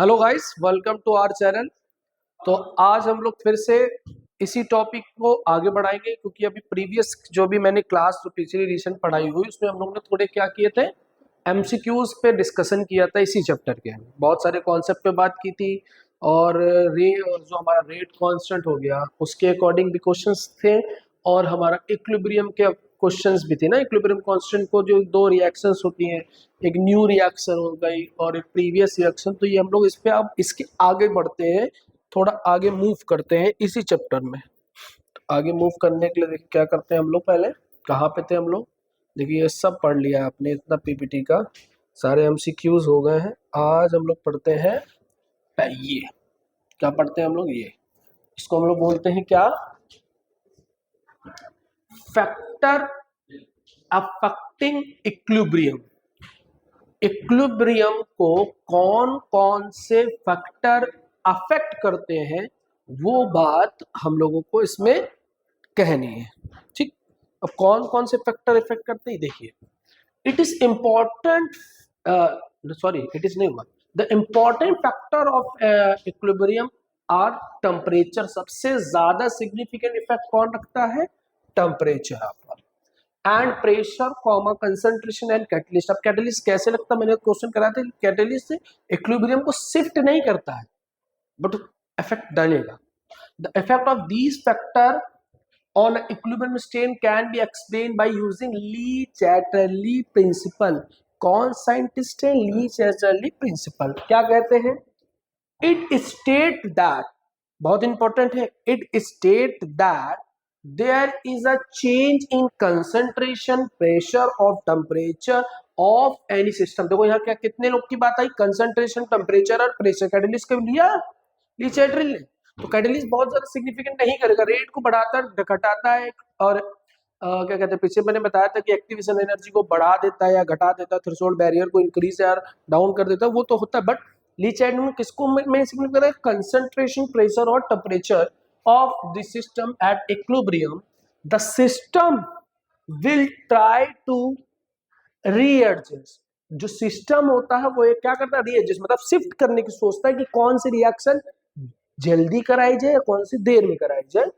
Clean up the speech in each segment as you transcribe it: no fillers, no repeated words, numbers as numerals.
Hello guys, welcome to our channel. तो आज हम लोग फिर से इसी टॉपिक को आगे बढ़ाएंगे, क्योंकि अभी प्रीवियस जो भी मैंने क्लास जो पिछली रिसेंट पढ़ाई हुई उसमें हम लोग ने थोड़े क्या किए थे, एमसीक्यूज पे डिस्कशन किया था। इसी चैप्टर के बहुत सारे कॉन्सेप्ट पे बात की थी, और और जो हमारा रेट कांस्टेंट हो गया उसके अकॉर्डिंग भी क्वेश्चंस थे, और हमारा इक्विलिब्रियम के क्वेश्चंस भी थे ना। इक्विलिब्रियम कांस्टेंट को जो दो रिएक्शंस होती हैं, एक न्यू रिएक्शन हो गई और एक प्रीवियस रिएक्शन, तो ये हम लोग इस पे अब इसके आगे बढ़ते हैं, थोड़ा आगे मूव करते हैं इसी चैप्टर में। तो आगे मूव करने के लिए देखिए क्या करते हैं हम लोग। पहले कहाँ पे थे हम लोग, देखिए ये सब पढ़ लिया आपने, इतना पीपीटी का सारे एमसीक्यूज हो गए हैं। आज हम लोग पढ़ते हैं ये, क्या पढ़ते हैं हम लोग, ये इसको हम लोग बोलते हैं क्या, फैक्टर अफेक्टिंग इक्विलिब्रियम। इक्विलिब्रियम को कौन कौन से फैक्टर अफेक्ट करते हैं वो बात हम लोगों को इसमें कहनी है, ठीक। अब कौन कौन से फैक्टर इफेक्ट करते हैं देखिए, it is important, sorry it is नहीं हुआ, the important factor of equilibrium are temperature. सबसे ज्यादा सिग्निफिकेंट इफेक्ट कौन रखता है, टेम्परेचर पर, and pressure comma concentration and catalyst. अब कैटलिस्ट कैसे लगता है, मैंने क्वेश्चन कराया था, कैटलिस्ट इक्विलिब्रियम को शिफ्ट नहीं करता है बट इफेक्ट डालेगा। The effect of these factor on equilibrium state can be explained by using Le Chatelier principle. कौन साइंटिस्ट है, ली चैटरली प्रिंसिपल। क्या कहते हैं, इट स्टेट दैट, बहुत इंपॉर्टेंट है, it state that there is a change in concentration, pressure of temperature of any system. देखो यहाँ क्या कितने लोग की बात आई, कंसंट्रेशन, टेम्परेचर और प्रेशर। कैटलिस्ट कब लिया, ली चैटरल ने। तो कैटलिस्ट बहुत ज्यादा सिग्निफिकेंट नहीं करेगा, रेट को बढ़ाता घटाता है, और क्या कहते हैं, पीछे मैंने बताया था कि एक्टिवेशन एनर्जी को बढ़ा देता है या घटा देता है, थ्रेशोल्ड बैरियर को इंक्रीज या डाउन कर देता है, वो तो होता है। बट ली चैटरल में किसको मैंने सिग्निफिकेंट करा है, कंसंट्रेशन, प्रेशर और temperature of the system at equilibrium, the system will try to readjust. जो सिस्टम होता है वो क्या करता है, रीएडजस्ट, मतलब शिफ्ट करने की सोचता है कि कौन सी रिएक्शन जल्दी कराई जाए, कौन सी देर में कराई जाए।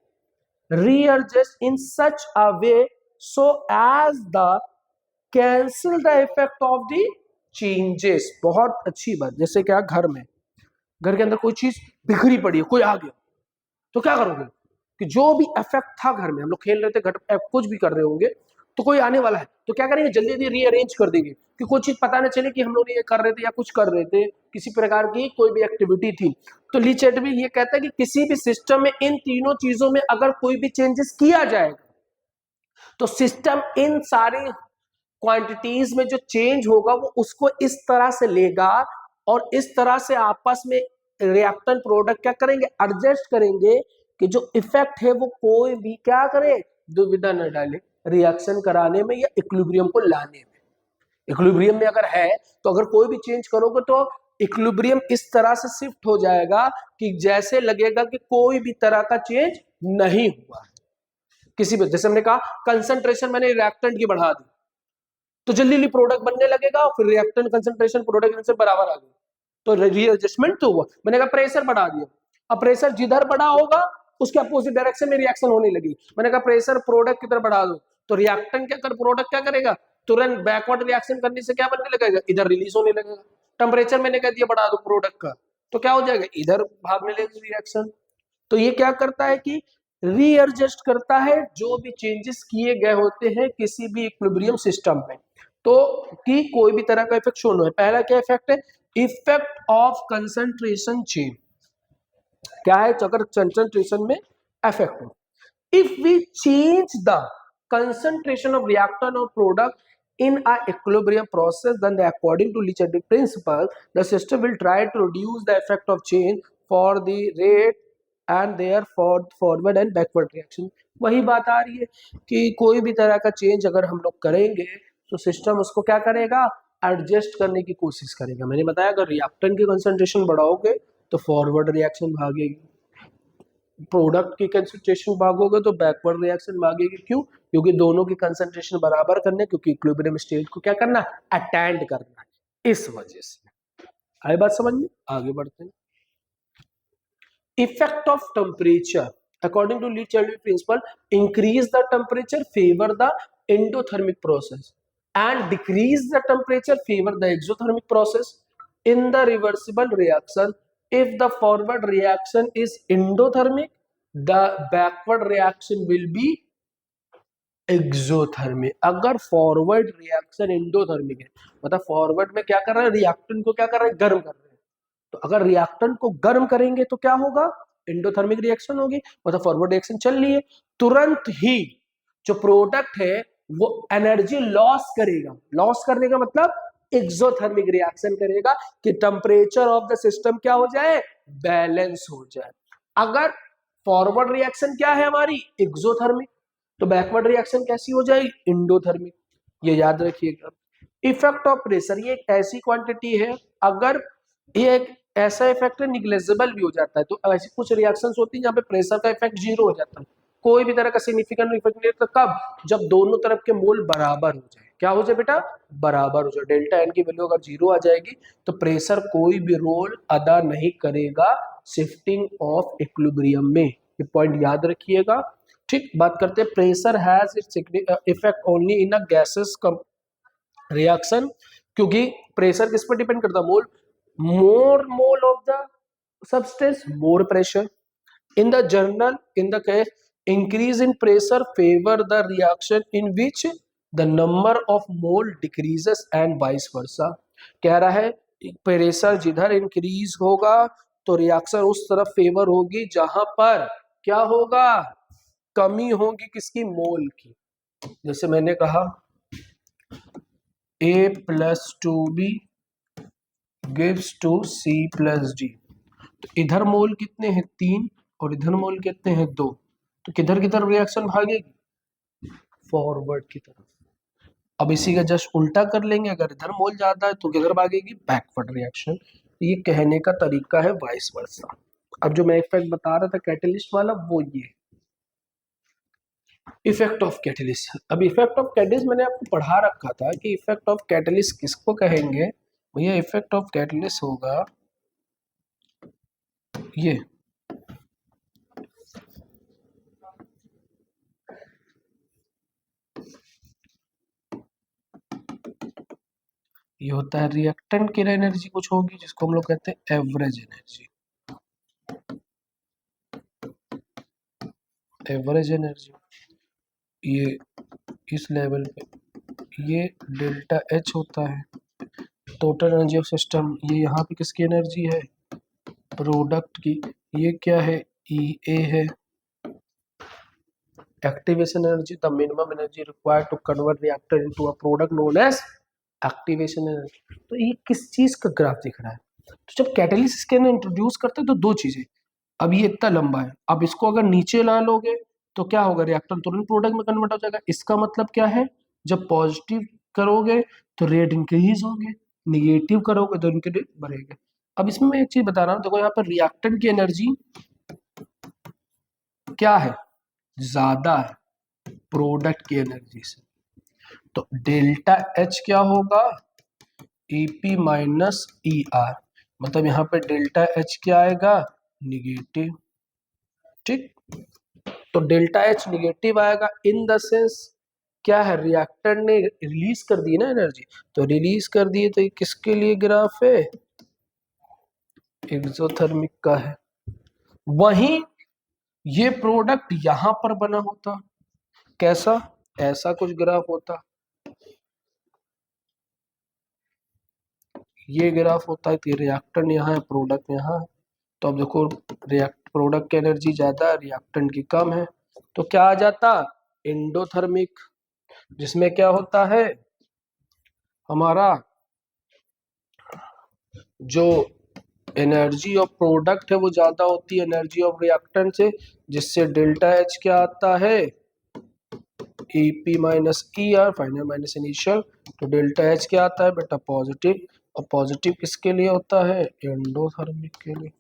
Readjust in such a way so as the cancel the effect of the changes. बहुत अच्छी बात, जैसे क्या, घर के अंदर कोई चीज बिखरी पड़ी है, कोई आ गया, तो क्या करोगे कि जो भी इफेक्ट था घर में, हम लोग खेल रहे थे, घर कुछ भी कर रहे होंगे, तो कोई आने वाला है तो क्या करेंगे, जल्दी जल्दी रीअरेंज कर देंगे कि कोई चीज पता ना चले कि हम लोग ये कर रहे थे या कुछ कर रहे थे, किसी प्रकार की कोई भी एक्टिविटी थी। तो ली चैटरल ये कहता है कि किसी भी सिस्टम में इन तीनों चीजों में अगर कोई भी चेंजेस किया जाएगा तो सिस्टम इन सारी क्वांटिटीज में जो चेंज होगा वो उसको इस तरह से लेगा, और इस तरह से आपस में रिएक्टेंट प्रोडक्ट क्या करेंगे, एडजस्ट करेंगे कि जो इफेक्ट है वो कोई भी क्या करे, दुविधा न डाले रिएक्शन कराने में या इक्विलिब्रियम को लाने में। इक्विलिब्रियम में अगर है तो अगर कोई भी चेंज करोगे तो इक्विलिब्रियम इस तरह से शिफ्ट हो जाएगा कि जैसे लगेगा कि कोई भी तरह का चेंज नहीं हुआ। किसी भी, जैसे हमने कहा कंसंट्रेशन मैंने रिएक्टेंट की बढ़ा दी तो जल्दी जल्दी प्रोडक्ट बनने लगेगा, और फिर रिएक्टेंट कंसंट्रेशन प्रोडक्ट से बराबर आ गई तो रीएडजस्टमेंट तो हुआ। मैंने कहा प्रेशर बढ़ा दिया, अब प्रेशर जिधर बढ़ा होगा उसके अपोजिट डायरेक्शन में रिएक्शन होने लगी। मैंने कहा प्रेशर प्रोडक्ट की तरफ बढ़ा दो, तो रिएक्टेंट क्या कर, प्रोडक्ट क्या करेगा, तुरंत बैकवर्ड रिएक्शन करने से क्या बनने लगेगा, इधर रिलीज होने लगेगा। टेम्परेचर मैंने कह दिया बढ़ा दो प्रोडक्ट का, तो क्या हो जाएगा, इधर भागने लगेगी रिएक्शन। तो ये क्या करता है कि रीएडजस्ट करता है जो भी चेंजेस किए गए होते हैं किसी भी इक्विलिब्रियम सिस्टम में, तो कि कोई भी तरह का इफेक्ट शो ना है। पहला क्या इफेक्ट है, इफेक्ट ऑफ कंसंट्रेशन चेंज। क्या है, अगर कंसंट्रेशन में इफेक्ट हो, if we change the concentration of reactant or product in a equilibrium process, then according to Lee Chadwick principle the system will try to reduce the effect of change for the rate and their forward and backward reaction। वही बात आ रही है कि कोई भी तरह का change अगर हम लोग करेंगे तो सिस्टम उसको क्या करेगा, एडजस्ट करने की कोशिश करेगा। मैंने बताया अगर रिएक्टेंट की कंसंट्रेशन बढ़ाओगे तो फॉरवर्ड रिएक्शन भागेगी, प्रोडक्ट की कंसंट्रेशन भागोगे तो बैकवर्ड रिएक्शन भागेगी। क्यों, क्योंकि दोनों की कंसंट्रेशन बराबर करने, क्योंकि इक्विलिब्रियम स्टेट को क्या करना, अटेंड करना है, इस वजह से। आए बात समझ में? आगे बढ़ते हैं। Effect of temperature according to Lee Chadwick principle, increase the temperature favor the endothermic process and decrease the temperature favor the exothermic process. In the reversible reaction, if the forward reaction is endothermic, the backward reaction will be exothermic. अगर forward reaction endothermic है, मतलब forward में क्या कर रहा है, reactant को क्या कर रहा है, गर्म कर रहे हैं। तो अगर रिएक्टेंट को गर्म करेंगे तो क्या होगा, एंडोथर्मिक रिएक्शन होगी, मतलब फॉरवर्ड रिएक्शन चल रही है। तुरंत ही जो प्रोडक्ट है वो एनर्जी लॉस करेगा। लॉस करने का मतलब एक्सोथर्मिक रिएक्शन करेगा कि टेम्परेचर ऑफ द सिस्टम क्या हो जाए, बैलेंस हो जाए। अगर फॉरवर्ड रिएक्शन क्या है हमारी, एक्सोथर्मिक, तो बैकवर्ड रिएक्शन कैसी हो जाएगी, इंडोथर्मिक। ये याद रखिएगा। इफेक्ट ऑफ प्रेशर, ये एक ऐसी क्वांटिटी है, अगर ये एक ऐसा इफेक्ट है निग्लेजिबल भी हो जाता है, तो ऐसी कुछ रिएक्शंस होती है जहां पे प्रेशर का इफेक्ट जीरो हो जाता है, कोई भी तरह का सिग्निफिकेंट इफेक्ट नहीं होता। कब, जब दोनों तरफ के मोल बराबर हो जाए। क्या हो जाए बेटा, बराबर हो जाए। डेल्टा एन की वैल्यू अगर जीरो आ जाएगी तो प्रेशर कोई भी रोल अदा नहीं करेगा शिफ्टिंग ऑफ इक्विलिब्रियम में। ये पॉइंट याद रखिएगा। ठीक, बात करते हैं pressure has its effect only in a gases reaction, क्योंकि प्रेशर किस पर डिपेंड करता है, mole, more mole of the substance more pressure. In the journal, in the case, increase in pressure favor the reaction in which the number of mole decreases and vice versa. कह रहा है pressure जिधर increase होगा तो reaction उस तरफ favour होगी जहां पर क्या होगा, कमी होगी किसकी, मोल की। जैसे मैंने कहा A plus 2B gives to C plus D, तो इधर मोल कितने हैं, 3, और इधर मोल कितने हैं, 2, तो किधर की तरफ रिएक्शन भागेगी, फॉरवर्ड की तरफ। अब इसी का जस्ट उल्टा कर लेंगे, अगर इधर मोल ज्यादा है तो किधर भागेगी, बैकवर्ड रिएक्शन। ये कहने का तरीका है वाइस वर्सा। अब जो मैं इफेक्ट बता रहा था कैटलिस्ट वाला, वो ये इफेक्ट ऑफ कैटलिस्ट। अब इफेक्ट ऑफ कैटलिस्ट मैंने आपको पढ़ा रखा था कि इफेक्ट ऑफ कैटलिस्ट किसको कहेंगे भैया, इफेक्ट ऑफ कैटलिस्ट होगा ये, ये होता है रिएक्टेंट की एनर्जी कुछ होगी जिसको हम लोग कहते हैं एवरेज एनर्जी। एवरेज एनर्जी ये इस लेवल पे ये डेल्टा एच होता है, टोटल एनर्जी ऑफ सिस्टम। ये यहाँ पे किसकी एनर्जी है, प्रोडक्ट की। ये क्या है, ई ए है। Activation energy, the minimum energy required to convert reactor into a product known as activation energy. तो ये किस चीज का ग्राफ दिख रहा है, तो जब कैटलिस्ट इसके अंदर इंट्रोड्यूस करते हैं तो दो चीजें, अब ये इतना लंबा है, अब इसको अगर नीचे ला लोगे तो क्या होगा, रिएक्टर तुरंत प्रोडक्ट में कन्वर्ट हो जाएगा। इसका मतलब क्या है, जब पॉजिटिव करोगे तो रेट इंक्रीज होंगे, निगेटिव करोगे तो इनके रेट बढ़ेंगे। अब इसमें मैं एक चीज बता रहा हूँ, देखो यहाँ पर रिएक्टेंट की एनर्जी क्या है, ज्यादा है प्रोडक्ट की एनर्जी से, तो डेल्टा एच क्या होगा, ईपी माइनस ई आर, मतलब यहाँ पे डेल्टा एच क्या आएगा, निगेटिव। ठीक, तो डेल्टा एच निगेटिव आएगा इन द सेंस क्या है, रिएक्टर ने रिलीज कर दी ना एनर्जी, तो रिलीज कर दिए तो ये किसके लिए ग्राफ है, एक्सोथर्मिक का है। वहीं ये प्रोडक्ट यहां पर बना होता, कैसा, ऐसा कुछ ग्राफ होता, ये ग्राफ होता है कि रिएक्टेंट यहाँ है, प्रोडक्ट यहाँ है। तो अब देखो प्रोडक्ट की एनर्जी ज्यादा है, रिएक्टेंट की कम है, तो क्या आ जाता, एंडोथर्मिक, जिसमें क्या होता है हमारा जो एनर्जी ऑफ प्रोडक्ट है वो ज्यादा होती है एनर्जी ऑफ रिएक्टेंट से, जिससे डेल्टा एच क्या आता है, EP minus E R, final minus initial. तो डेल्टा एच क्या आता है बेटा, पॉजिटिव, और पॉजिटिव किसके लिए होता है, एंडोथर्मिक के लिए।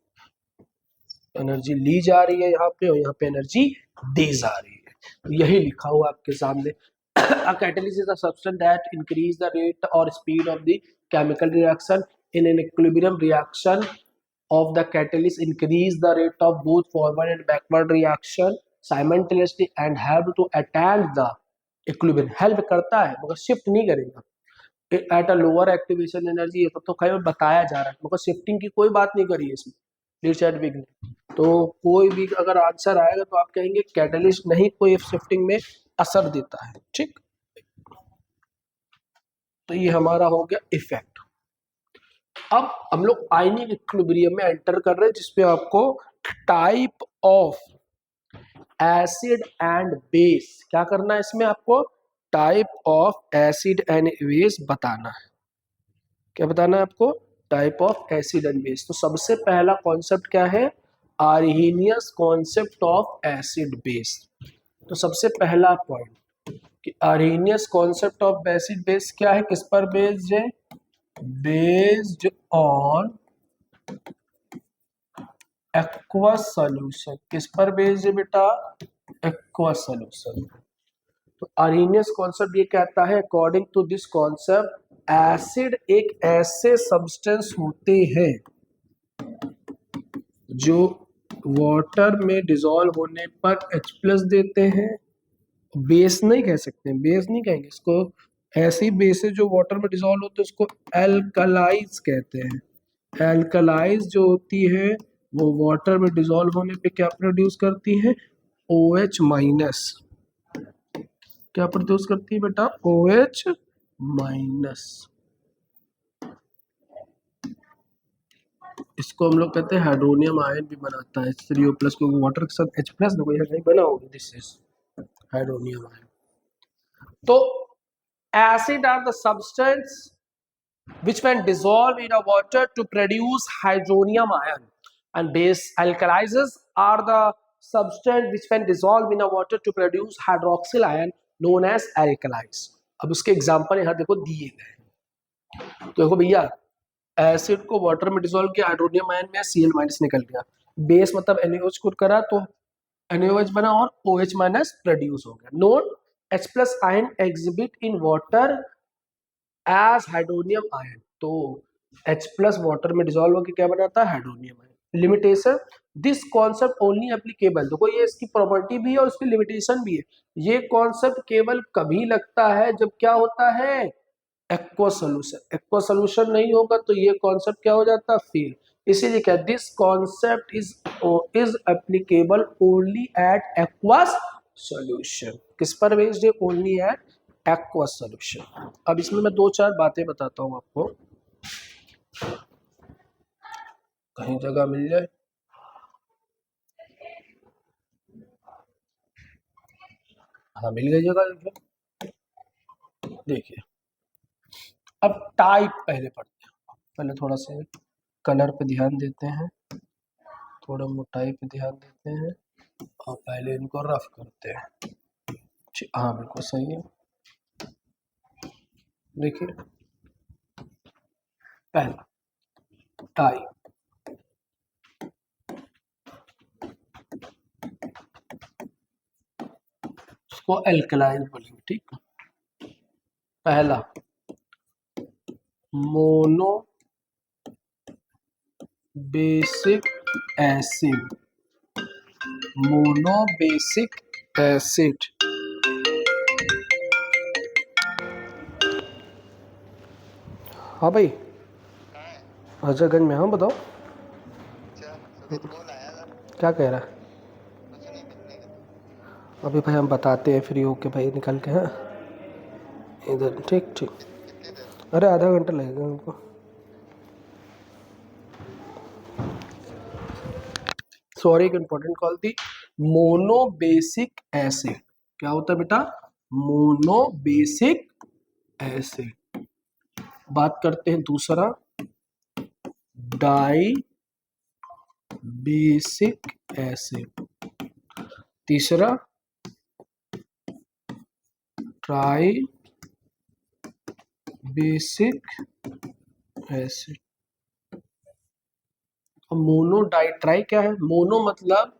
एनर्जी ली जा रही है यहाँ पे और यहाँ पे एनर्जी दी जा रही है, तो यही लिखा हुआ आपके सामने। A catalyst is a substance that increase the rate or speed of the chemical reaction in an equilibrium reaction of the catalyst increase the rate of both forward and backward reaction simultaneously and help to attain the equilibrium. help करता है मगर shift नहीं करेगा at a lower activation energy. ये तो खैर बताया जा रहा है मगर शिफ्टिंग की कोई बात नहीं करी है इसमें डिसएडविग ने। तो कोई भी अगर आंसर आएगा तो आप कहेंगे कैटलिस्ट नहीं कोई शिफ्टिंग में असर देता है। ठीक, तो ये हमारा हो गया इफेक्ट। अब हम लोग आयनिक इक्विलिब्रियम में एंटर कर रहे हैं जिसपे आपको type of acid and base क्या करना है, इसमें आपको type of acid and base बताना है। क्या बताना है आपको? Type of acid and base. तो सबसे पहला कॉन्सेप्ट क्या है? Arrhenius concept of acid base. तो सबसे पहला पॉइंट कि Arrhenius concept of acid base क्या है, किस पर बेस्ड है? Based on aqueous solution. किस पर बेस्ड है बेटा? Aqueous solution. तो आर्हेनियस कॉन्सेप्ट ये कहता है according to this concept acid एक ऐसे सब्सटेंस होते हैं जो वाटर में डिसॉल्व होने पर H+ देते हैं। बेस नहीं कह सकते, बेस नहीं कहेंगे इसको, ऐसी बेस जो वाटर में डिसॉल्व होते हैं उसको एल्कलाइज कहते हैं। एल्कलाइज जो होती है वो वाटर में डिसॉल्व होने पे क्या प्रोड्यूस करती है? OH-। क्या प्रोड्यूस करती है बेटा? OH-। इसको हम लोग कहते हैं हाइड्रोनियम आयन भी बनाता है H3O+, क्योंकि वाटर के साथ H+ ना कोई नहीं बना होगा, दिस इज हाइड्रोनियम आयन। तो acid are the substance which when dissolved in a water to produce hydronium ion, and base alkalizes are the substance which when dissolved in a water to produce hydroxyl ion known as alkalies। अब उसके example यहाँ देखो दिए गए। तो देखो भैया acid को वाटर में डिसॉल्व किया, हाइड्रोनियम आयन में Cl- निकल गया, बेस मतलब NaOH को करा तो NaOH बना और OH- प्रोड्यूस हो गया। Note H+ ion exhibit in water as hydronium ion. तो H+ वाटर में डिसॉल्व होकर क्या बनाता है? Hydronium ion. Limitation this concept only applicable. देखो ये इसकी प्रॉपर्टी भी है और इसकी लिमिटेशन भी है। ये कॉन्सेप्ट केवल कभी लगता है जब क्या होता है? Aqueous solution. एक्वस सॉल्यूशन नहीं होगा तो ये कॉन्सेप्ट क्या हो जाता है? फेल। इसीलिए क्या this concept is applicable only at aqueous solution. किस पर बेस्ड है? Only at aqueous solution. अब इसमें मैं 2-4 बातें बताता हूं आपको, कहीं जगह मिल जाए। हाँ मिल गई जगह, देखिए। अब टाइप पहले पढ़ते हैं, पहले थोड़ा सा कलर पे ध्यान देते हैं, थोड़ा मोटाई पे ध्यान देते हैं और पहले इनको रफ करते हैं। हाँ बिल्कुल सही है। देखिए पहला टाइप, उसको एल्कलाइन बोलेंगे। ठीक, पहला mono basic acid. Mono basic acid. हाँ भाई हजरतगंज में। हाँ बताओ क्या कह रहा है? अभी भाई हम बताते हैं फ्री होके भाई निकल के। हाँ इधर ठीक ठीक। अरे आधा घंटा लगेगा उनको। सॉरी एक इंपॉर्टेंट कॉल थी। मोनो बेसिक एसिड क्या होता है बेटा? Mono basic acid. बात करते हैं दूसरा डाई बेसिक एसिड। तीसरा try basic acid. Mono di tri क्या है? मोनो मतलब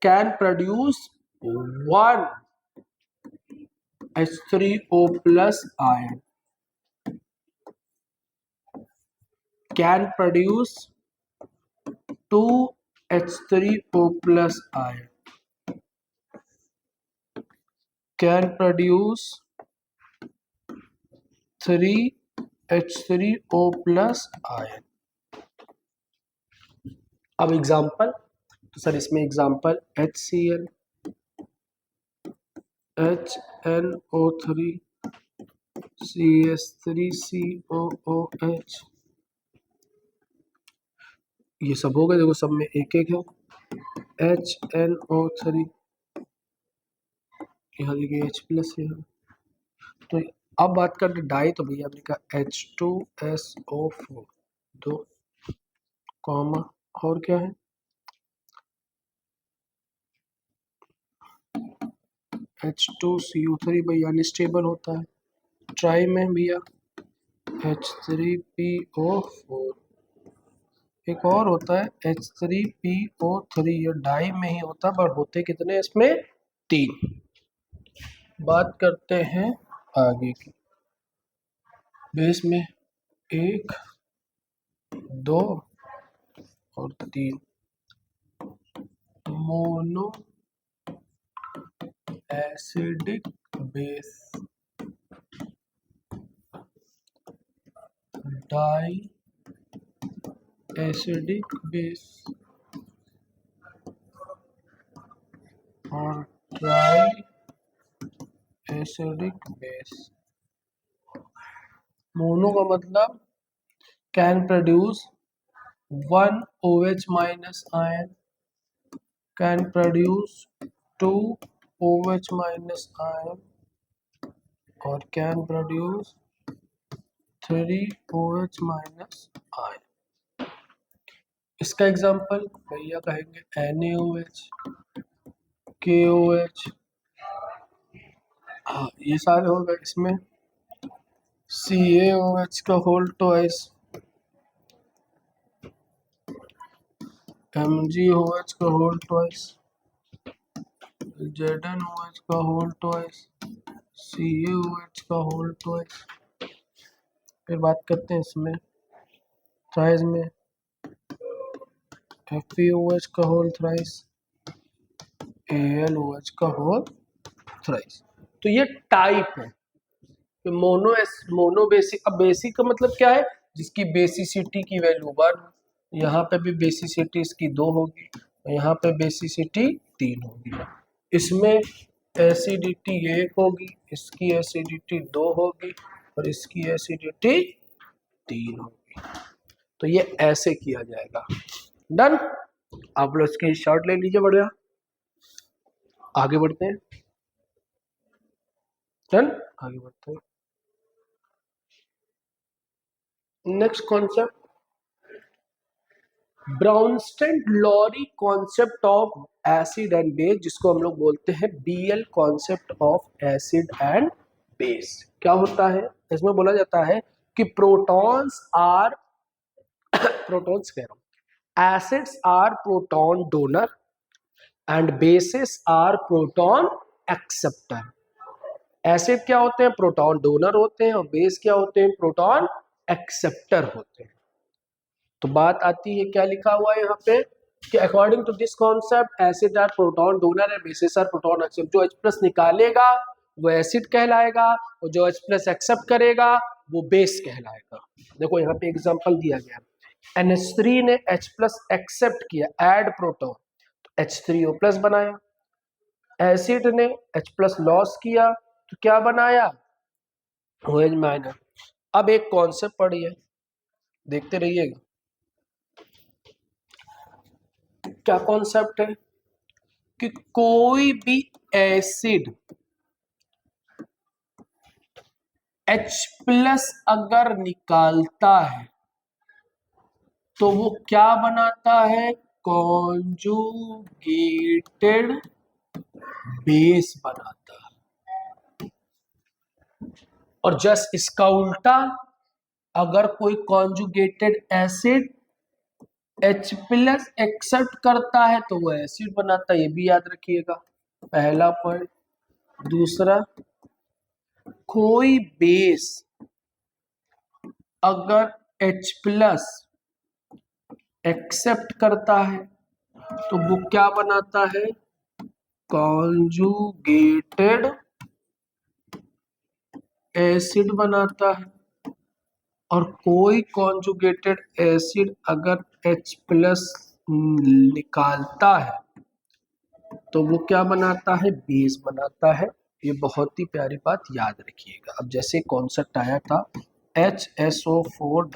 can produce 1 H3O+ ion. Can produce 2H3O plus ion, can produce 3H3O plus ion. अब एग्जाम्पल, तो सर इसमें एग्जाम्पल HCl, HNO3, CH3COOH, ये सब हो गए। देखो सब में एक एक है। HNO3, यहाँ देखिए H प्लस है। तो अब बात करते डाई, तो भैया आपने कहा H2SO4 दो कॉमा, और क्या है H2CO3 भैया अनस्टेबल होता है। ट्राई में भैया H3PO4, एक और होता है H3PO3, ये डाई में ही होता है, पर होते कितने इसमें? 3। बात करते हैं आगे की। बेस में 1, 2 और 3 mono acidic base, di acidic base और ट्राई एसिडिक बेस। मोनो का मतलब can produce 1 OH minus ion, can produce 2 OH minus ion और can produce 3 OH minus ion। इसका एग्जांपल भैया कहेंगे NaOH, KOH, हाँ ये सारे हो गए। इसमें CaOH का होल ट्वाइस, MgOH का होल ट्वाइस, ZnOH का होल ट्वाइस, CaOH का होल ट्वाइस। फिर बात करते हैं इसमें थ्राइस में FeOH का होल थ्राइस, AlOH का होल थ्राइस। तो ये टाइप है। तो मोनो बेसिक, अब बेसिक का मतलब क्या है? जिसकी बेसिसिटी की वैल्यू 1, यहाँ पे भी बेसिसिटी इसकी 2 होगी, यहाँ पे बेसिसिटी 3 होगी। इसमें एसिडिटी 1 होगी, इसकी एसिडिटी 2 होगी और इसकी एसिडिटी 3 होगी। तो ये ऐसे किया जाएगा। डन। आप लोग इसकी शॉर्ट ले लीजिए, बढ़िया आगे बढ़ते हैं। डन, आगे बढ़ते हैं। Next concept, Bronsted Lowry concept of acid and base, जिसको हम लोग बोलते हैं BL concept of acid and base. क्या होता है? इसमें बोला जाता है कि प्रोटॉन्स कह रहा हूं, acids are proton donor and bases are proton acceptor. Acid क्या होते हैं? प्रोटॉन डोनर होते हैं, और बेस क्या होते हैं? प्रोटॉन एक्सेप्टर होते हैं। तो बात आती है, क्या लिखा हुआ है यहाँ पे कि according to this concept acid are proton donor and bases are proton acceptor. जो H+ निकालेगा वो एसिड कहलाएगा, और जो H+ एक्सेप्ट करेगा वो बेस कहलाएगा। देखो यहाँ पे एग्जांपल दिया गया, NH3 ने H+ एक्सेप्ट किया, ऐड प्रोटॉन, तो H3O+ बनाया। एसिड ने H+ लॉस किया, तो क्या बनाया? OH-। अब एक कॉन्सेप्ट पढ़िए, देखते रहिएगा। क्या कॉन्सेप्ट है कि कोई भी एसिड H+ अगर निकालता है तो वो क्या बनाता है? कॉन्जुगेटेड बेस बनाता है। और जस्ट इसका उल्टा, अगर कोई कॉन्जुगेटेड एसिड H+ एक्सेप्ट करता है तो वो एसिड बनाता है। ये भी याद रखिएगा, पहला पॉइंट। दूसरा, कोई बेस अगर H+ एक्सेप्ट करता है तो वो क्या बनाता है, कॉन्जुगेटेड एसिड बनाता है। और कोई कॉन्जुगेटेड एसिड अगर H+ निकालता है तो वो क्या बनाता है, बेस बनाता है। ये बहुत ही प्यारी बात याद रखिएगा। अब जैसे कॉन्सेप्ट आया था HSO4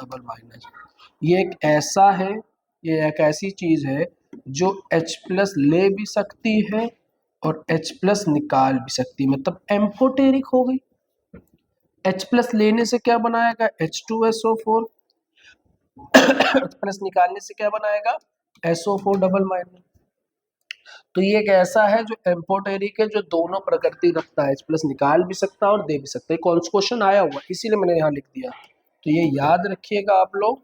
ये एक ऐसा है, ये एक ऐसी चीज है जो H+ ले भी सकती है और H+ निकाल भी सकती है, मतलब एम्फोटेरिक हो गई। H+ लेने से क्या बनाएगा, H2SO4 H+ निकालने से क्या बनाएगा, SO4 तो ये एक ऐसा है जो एम्फोटेरिक है, जो दोनों प्रकृति रखता है, H+ निकाल भी सकता है और दे भी सकता है। क्वेश्चन आया हुआ इसीलिए मैंने यहाँ लिख दिया, तो ये याद रखिएगा आप लोग।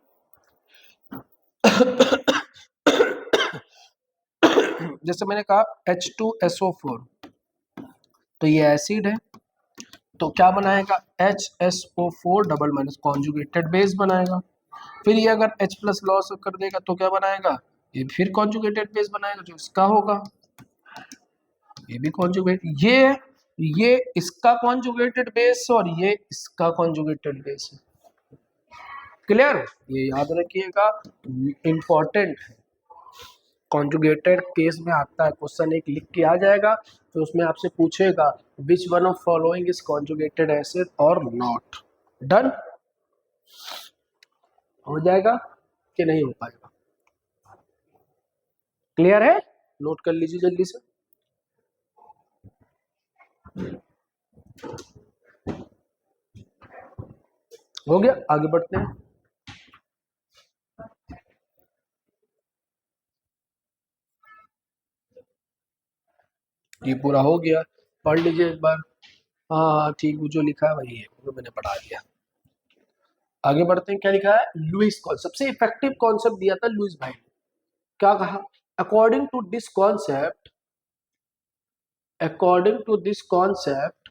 जैसे मैंने कहा H2SO4 तो ये एसिड है, तो क्या बनाएगा, HSO4 कॉन्जुगेटेड बेस बनाएगा। फिर ये अगर H+ लॉस कर देगा तो क्या बनाएगा, ये फिर कॉन्जुगेटेड बेस बनाएगा जो इसका होगा, ये भी कॉन्जुगेट, ये इसका कॉन्जुगेटेड बेस और ये इसका कॉन्जुगेटेड बेस है। क्लियर, ये याद रखिएगा, इंपॉर्टेंट है। कॉन्जुगेटेड केस में आता है क्वेश्चन, एक लिख के आ जाएगा, तो उसमें आपसे पूछेगा which one of following is conjugated acid और नॉट। डन हो जाएगा कि नहीं हो पाएगा, क्लियर है, नोट कर लीजिए जल्दी से। हो गया, आगे बढ़ते हैं। ये पूरा हो गया, पढ़ लीजिए एक बार। हाँ ठीक, वो जो लिखा है वही है, वो मैंने पढ़ा दिया। आगे बढ़ते हैं, क्या लिखा है, लुईस कॉन्सेप्ट, सबसे इफेक्टिव कॉन्सेप्ट दिया था लुईस भाई ने। क्या कहा, according to this concept, according to this concept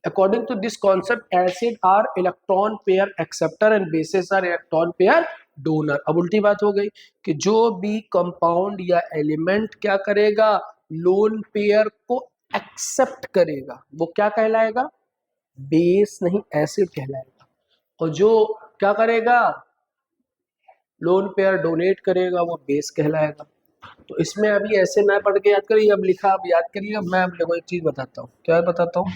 according to this concept acid are electron pair acceptor and bases are electron pair donor। अब उल्टी बात हो गई कि जो भी कंपाउंड या एलिमेंट क्या करेगा, लोन पेयर को एक्सेप्ट करेगा वो क्या कहलाएगा, बेस नहीं एसिड कहलाएगा। और जो क्या करेगा, लोन पेयर डोनेट करेगा वो बेस कहलाएगा। तो इसमें अभी ऐसे मैं पढ़ के याद करिए, अब लिखा अब याद करिए। अब मैं आप लोगों को एक चीज बताता हूँ, क्या बताता हूँ।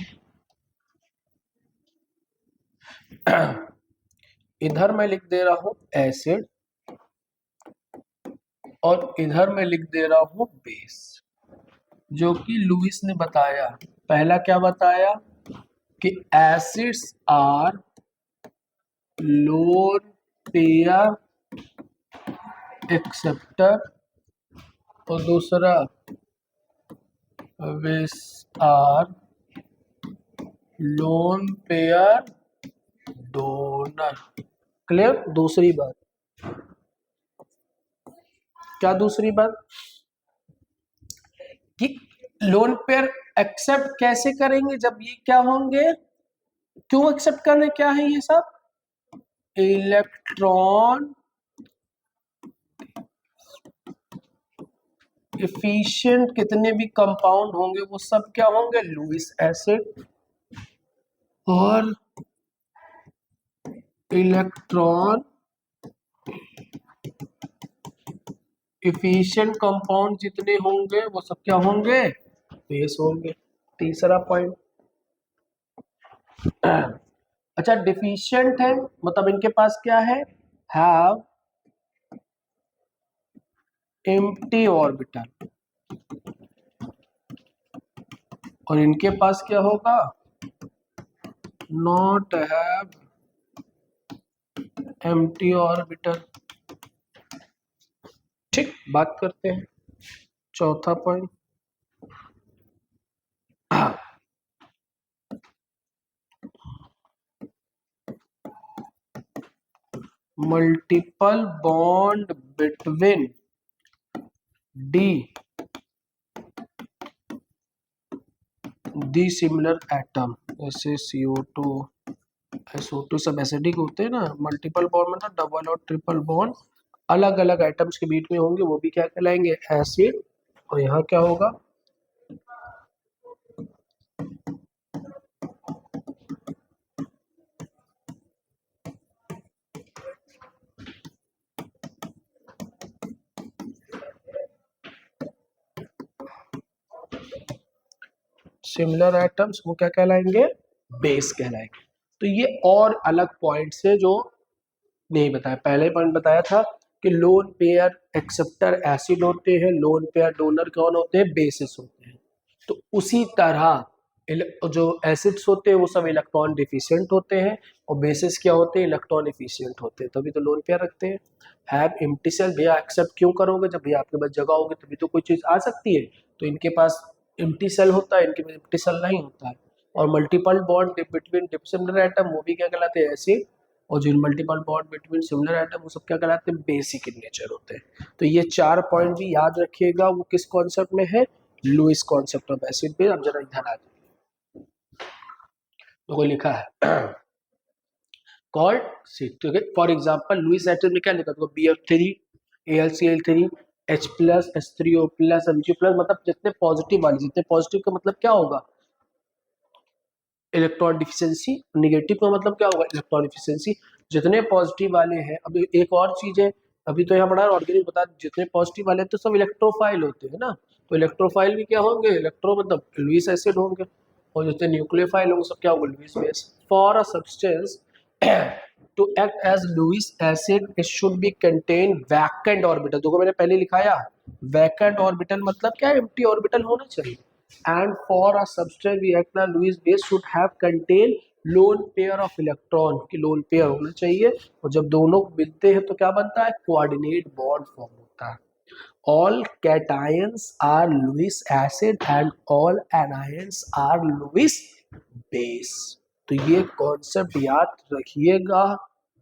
इधर मैं लिख दे रहा हूं एसिड और इधर मैं लिख दे रहा हूं बेस, जो कि लुईस ने बताया। पहला क्या बताया कि acids are lone pair acceptor, और दूसरा base are lone pair donor. Clear. दूसरी बात, क्या दूसरी बात, कि लोन पेयर एक्सेप्ट कैसे करेंगे जब ये क्या होंगे, क्यों एक्सेप्ट करने, क्या है ये सब, इलेक्ट्रॉन एफिशिएंट कितने भी कंपाउंड होंगे वो सब क्या होंगे, लुईस एसिड। और इलेक्ट्रॉन एफिशिएंट कंपाउंड जितने होंगे वो सब क्या होंगे, बेस होंगे। तीसरा पॉइंट, अच्छा डिफिशिएंट है मतलब इनके पास क्या है, हैव एम्प्टी ऑर्बिटल, और इनके पास क्या होगा, नॉट हैव एम्प्टी ऑर्बिटल। ठीक, बात करते हैं चौथा point. Multiple bond between D दी सिमिलर एटम, जैसे CO2 SO2 सब एसिडिक होते हैं ना, मल्टीपल बॉन्ड मतलब डबल और ट्रिपल बॉन्ड अलग अलग आइटम्स के बीच में होंगे, वो भी क्या कहलाएंगे, एसिड। और यहाँ क्या होगा, सिमिलर आइटम्स, वो क्या कहलाएंगे, बेस कहलाएंगे। तो ये और अलग पॉइंट्स है जो नहीं बताया, पहले पॉइंट बताया था कि लोन पेयर एक्सेप्टर एसिड होते हैं, लोन पेयर डोनर कौन होते हैं, बेसिस होते हैं। तो उसी तरह जो एसिड्स होते हैं वो सब इलेक्ट्रॉन डिफिशिएंट होते हैं, और बेसिस क्या होते हैं, इलेक्ट्रॉन एफिशिएंट होते हैं, तभी तो लोन पेयर रखते हैं। हैव एम्प्टी सेल, भैया एक्सेप्ट क्यों करोगे, जब भैया आपके पास जगह होगी तभी तो कोई चीज आ सकती है। तो इनके पास एम्प्टी सेल होता है, इनके पास एम्प्टी सेल नहीं होता है। और multiple bond between dissimilar atom, वो भी क्या कहलाते हैं, एसिड। और जो multiple bond between similar atom, वो सब क्या कहलाते हैं, बेसिक इन नेचर होते हैं। तो ये 4 पॉइंट भी याद रखिएगा, वो किस कॉन्सेप्ट में है, लुईस कॉन्सेप्ट ऑफ एसिड पे। अब जरा इधर आ जाइए, तो कोई लिखा है कॉल्ड सीट, ठीक है। फॉर एग्जांपल लुईस एसिड में क्या लिखा था, BF3 AlCl3 H plus H3O plus Mg plus, मतलब जितने पॉजिटिव वाले, जितने पॉजिटिव का मतलब क्या होगा, इलेक्ट्रॉन डिफिशियंसी। नेगेटिव का मतलब क्या होगा, इलेक्ट्रॉन डिफिशियंसी। जितने पॉजिटिव वाले हैं, अब एक और चीज है, अभी तो यहाँ पढ़ा ऑर्गेनिक बता, जितने पॉजिटिव वाले हैं तो सब इलेक्ट्रोफाइल होते हैं ना, तो इलेक्ट्रोफाइल भी क्या होंगे, इलेक्ट्रो मतलब लुईस एसिड होंगे। और जितने न्यूक्लियोफाइल होंगे सब क्या होंगे, Lewis base. For a substance to act as Lewis acid it should be contain vacant orbital. देखो मैंने पहले लिखाया, वैकेंट ऑर्बिटल मतलब क्या, एम्प्टी ऑर्बिटल होना चाहिए। And for a substance reactor Lewis base should have contain lone pair of electron, कि lone pair होना चाहिए। और जब दोनों मिलते हैं तो क्या बनता है, coordinate bond form होता है। All cations are Lewis acid and all anions are Lewis base। तो ये कॉन्सेप्ट याद रखिएगा,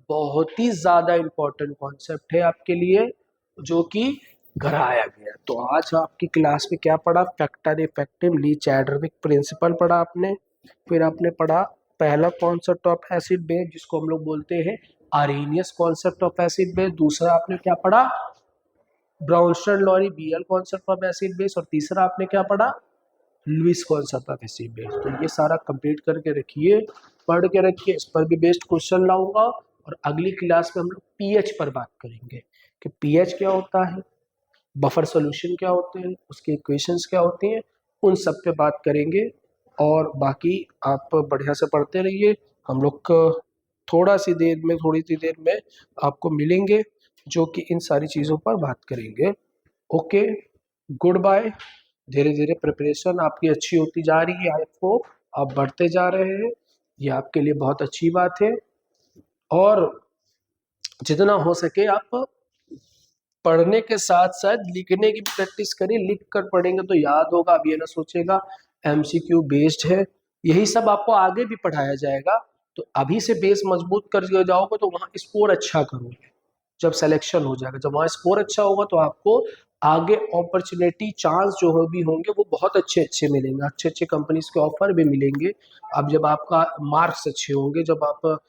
बहुत ही ज्यादा इंपॉर्टेंट कॉन्सेप्ट है आपके लिए, जो कि कराया गया। तो आज आपकी क्लास में क्या पढ़ा, फैक्टर इफेक्टिव ली चैडविक प्रिंसिपल पढ़ा आपने। फिर आपने पढ़ा पहला कॉन्सेप्ट ऑफ एसिड बेस, जिसको हम लोग बोलते हैं Arrhenius concept of acid base. दूसरा आपने क्या पढ़ा, Bronsted Lowry BL concept of acid base. और तीसरा आपने क्या पढ़ा, Lewis concept of acid base. तो ये सारा कंप्लीट करके रखिए, पढ़ के रखिए, इस पर भी बेस्ड क्वेश्चन लाऊंगा। और अगली क्लास में हम लोग पीएच पर बात करेंगे कि पीएच क्या होता है, बफर सॉल्यूशन क्या होते हैं, उसके इक्वेशंस क्या होती हैं, उन सब पे बात करेंगे। और बाकी आप बढ़िया से पढ़ते रहिए, हम लोग थोड़ी सी देर में आपको मिलेंगे, जो कि इन सारी चीज़ों पर बात करेंगे। Okay, goodbye. धीरे धीरे प्रिपरेशन आपकी अच्छी होती जा रही है, आई होप आप बढ़ते जा रहे हैं, ये आपके लिए बहुत अच्छी बात है। और जितना हो सके आप पढ़ने के साथ साथ लिखने की भी प्रैक्टिस करिए, लिख कर पढ़ेंगे तो याद होगा। अब ये ना सोचेगा MCQ बेस्ड है, यही सब आपको आगे भी पढ़ाया जाएगा। तो अभी से बेस मजबूत कर जाओगे तो वहाँ स्कोर अच्छा करोगे, जब सिलेक्शन हो जाएगा, जब वहाँ स्कोर अच्छा होगा तो आपको आगे अपॉर्चुनिटी चांस जो हो भी होंगे वो बहुत अच्छे अच्छे मिलेंगे, अच्छे अच्छे कंपनीज के ऑफर भी मिलेंगे। अब जब आपका मार्क्स अच्छे होंगे, जब आप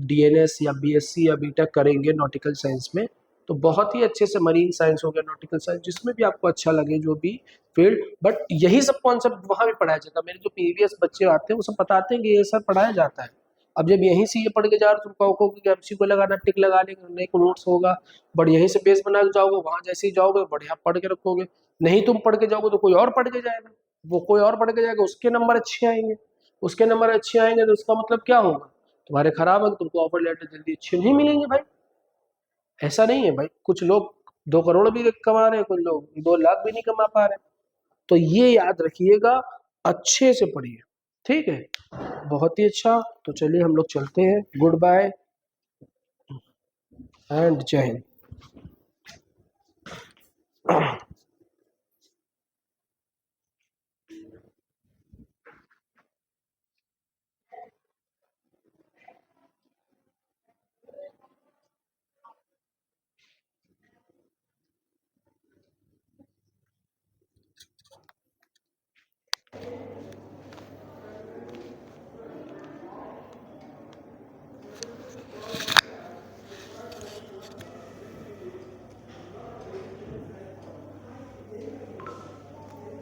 DNS या BSc या बीटेक करेंगे नॉटिकल साइंस में, तो बहुत ही अच्छे से मरीन साइंस हो गया, नॉटिकल साइंस, जिसमें भी आपको अच्छा लगे जो भी फील्ड, बट यही सब कॉन्सेप्ट वहाँ भी पढ़ाया जाता है। मेरे जो प्रीवियस बच्चे आते हैं वो सब बताते हैं कि ये सब पढ़ाया जाता है। अब जब यहीं से ये पढ़ के जा रहे हो, तुम कहोगे कि MCQ लगाना, टिक लगा लेंगे, एक नोट्स होगा, बट यहीं से बेस बना के जाओगे, वहाँ जैसे ही जाओगे बढ़िया पढ़ के रखोगे। नहीं तुम पढ़ के जाओगे तो कोई और पढ़ के जाएगा, वो कोई और पढ़ के जाएगा, उसके नंबर अच्छे आएंगे, उसके नंबर अच्छे आएंगे तो उसका मतलब क्या होगा, तुम्हारे खराब है, तुमको ऑफर लेटर जल्दी अच्छे नहीं मिलेंगे भाई। ऐसा नहीं है भाई, कुछ लोग 2 करोड़ भी कमा रहे हैं, कुछ लोग 2 लाख भी नहीं कमा पा रहे। तो ये याद रखिएगा, अच्छे से पढ़िए, ठीक है, बहुत ही अच्छा। तो चलिए हम लोग चलते हैं, गुड बाय एंड जय हिंद।